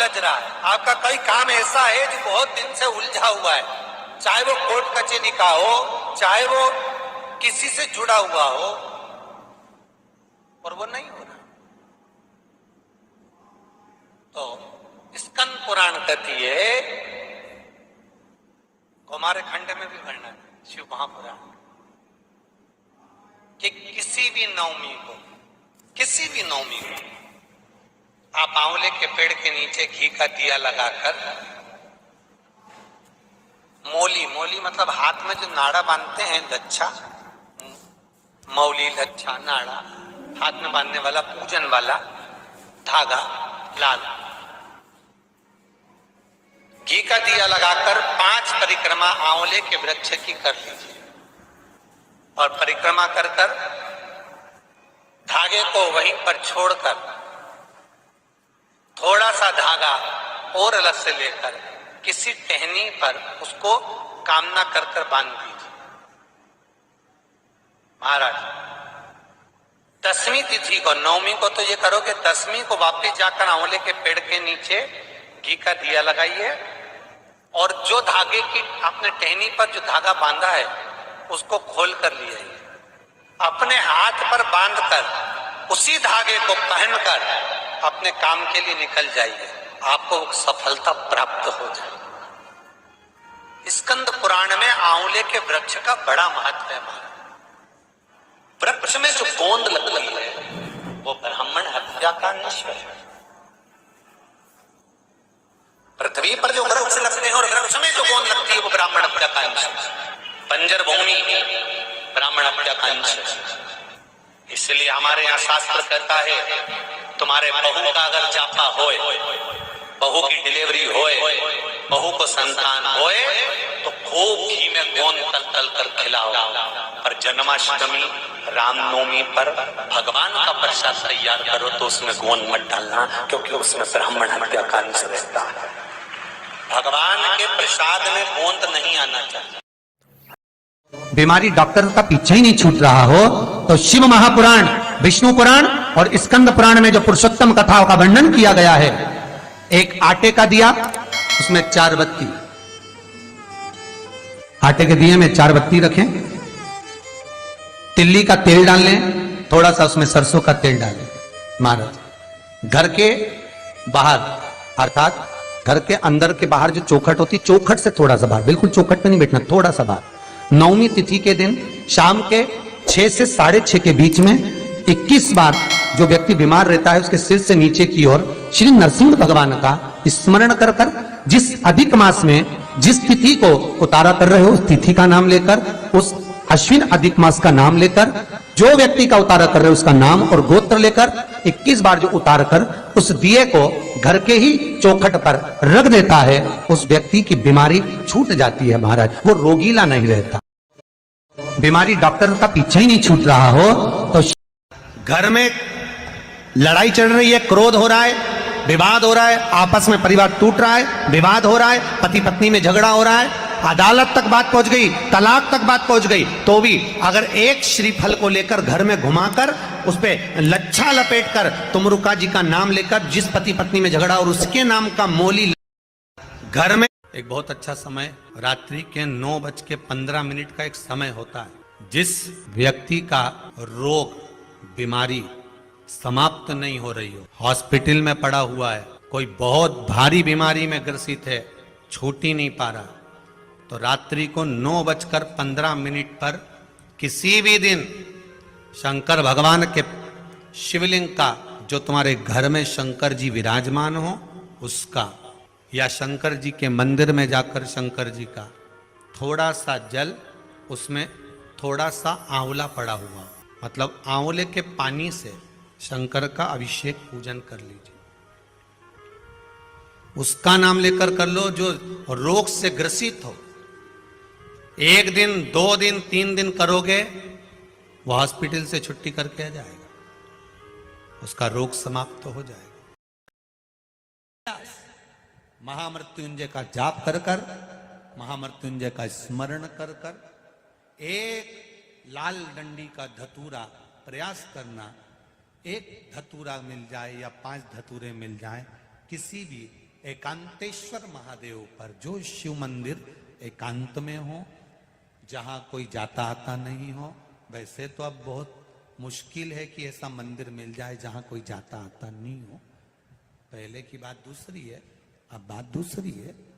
उलझ रहा है, आपका कोई काम ऐसा है जो बहुत दिन से उलझा हुआ है, चाहे वो कोर्ट कचहरी का हो, चाहे वो किसी से जुड़ा हुआ हो, और वो नहीं हो रहा, तो स्कंद पुराण कहती है, हमारे खंड में भी वर्णन है शिव महापुराण, कि किसी भी नवमी को आप आंवले के पेड़ के नीचे घी का दिया लगाकर, मौली मतलब हाथ में जो नाड़ा बांधते हैं, लच्छा, मौली, लच्छा, नाड़ा, हाथ में बांधने वाला पूजन वाला धागा लाल, घी का दिया लगाकर 5 परिक्रमा आंवले के वृक्ष की कर लीजिए, और परिक्रमा कर धागे को वहीं पर छोड़कर थोड़ा सा धागा और अलग से लेकर किसी टहनी पर उसको कामना कर बांध दीजिए। महाराज 10वीं तिथि को, 9वीं को तो ये करो कि 10वीं को वापस जाकर आंवले के पेड़ के नीचे घी का दिया लगाइए, और जो धागे की आपने टहनी पर जो धागा बांधा है उसको खोल कर लिए, अपने हाथ पर बांधकर उसी धागे को पहनकर अपने काम के लिए निकल जाइए, आपको सफलता प्राप्त हो जाए। स्कंद पुराण में आंवले के वृक्ष का बड़ा महत्व है। वृक्ष में जो गोंद लगती है वो ब्राह्मण हत्या का निश्चय है। पृथ्वी पर जो वृक्ष लगते हैं और वृक्ष में जो गोंद लगती है वो ब्राह्मण हत्या का अंश है। बंजर भूमि ब्राह्मण हत्या का अंश है। इसलिए हमारे यहाँ शास्त्र कहता है, तुम्हारे बहू का अगर जापा होए, बहू की डिलीवरी होए, बहू को संतान होए, तो खूब घी में गोंद तल तल कर खिलाओ। पर जन्माष्टमी, रामनवमी पर भगवान का प्रसाद तैयार करो तो उसमें गोंद मत डालना, क्योंकि उसमें ब्राह्मण हत्या का अंश रहता है। भगवान के प्रसाद में गोंद नहीं आना चाहिए। बीमारी डॉक्टर का पीछे ही नहीं छूट रहा हो तो शिव महापुराण, विष्णु पुराण और स्कंद पुराण में जो पुरुषोत्तम कथाओं का वर्णन किया गया है, एक आटे का दिया, उसमें 4 बत्ती, आटे के दिए में 4 बत्ती रखें, तिल्ली का तेल डाल लें, थोड़ा सा उसमें सरसों का तेल डालें। महाराज घर के बाहर, अर्थात घर के अंदर के बाहर जो चौखट होती, चौखट से थोड़ा सा बाहर, बिल्कुल चौखट पे नहीं बैठना, थोड़ा सा बाहर, 9वीं तिथि के दिन शाम के 6 से 6:30 के बीच में 21 बार जो व्यक्ति बीमार रहता है उसके सिर से नीचे की ओर श्री नरसिंह भगवान का स्मरण कर कर, जिस अधिक मास में जिस तिथि को उतारा कर रहे हो उस तिथि का नाम लेकर, उस अश्विन अधिक मास का नाम लेकर, जो व्यक्ति का उतारा कर रहे हो उसका नाम और गोत्र लेकर 21 बार जो उतार कर उस दिए को घर के ही चौखट पर रख देता है, उस व्यक्ति की बीमारी छूट जाती है। महाराज वो रोगीला नहीं रहता। बीमारी डॉक्टर का पीछे ही नहीं छूट रहा हो तो घर में लड़ाई चल रही है, क्रोध हो रहा है, विवाद हो रहा है, आपस में परिवार टूट रहा है, विवाद हो रहा है, पति पत्नी में झगड़ा हो रहा है, अदालत तक बात पहुंच गई, तलाक तक बात पहुंच गई, तो भी अगर एक श्रीफल को लेकर घर में घुमाकर उस पे लच्छा लपेटकर तुमरुका जी का नाम लेकर जिस पति पत्नी में झगड़ा और उसके नाम का मौली घर में, एक बहुत अच्छा समय रात्रि के 9:15 का एक समय होता है। जिस व्यक्ति का रोग, बीमारी समाप्त नहीं हो रही हो, हॉस्पिटल में पड़ा हुआ है, कोई बहुत भारी बीमारी में ग्रसित है, छूट ही नहीं पा रहा, तो रात्रि को 9:15 पर किसी भी दिन शंकर भगवान के शिवलिंग का, जो तुम्हारे घर में शंकर जी विराजमान हो उसका, या शंकर जी के मंदिर में जाकर शंकर जी का थोड़ा सा जल, उसमें थोड़ा सा आंवला पड़ा हुआ, मतलब आंवले के पानी से शंकर का अभिषेक पूजन कर लीजिए। उसका नाम लेकर कर लो जो रोग से ग्रसित हो। 1 दिन, 2 दिन, 3 दिन करोगे, वो हॉस्पिटल से छुट्टी करके आ जाएगा, उसका रोग समाप्त हो जाएगा। महामृत्युंजय का जाप कर कर, महामृत्युंजय का स्मरण कर कर, एक लाल डंडी का धतूरा प्रयास करना, एक धतूरा मिल जाए या 5 धतूरे मिल जाए, किसी भी एकांतेश्वर महादेव पर, जो शिव मंदिर एकांत में हो, जहां कोई जाता आता नहीं हो। वैसे तो अब बहुत मुश्किल है कि ऐसा मंदिर मिल जाए जहां कोई जाता आता नहीं हो। पहले की बात दूसरी है, अब बात दूसरी है।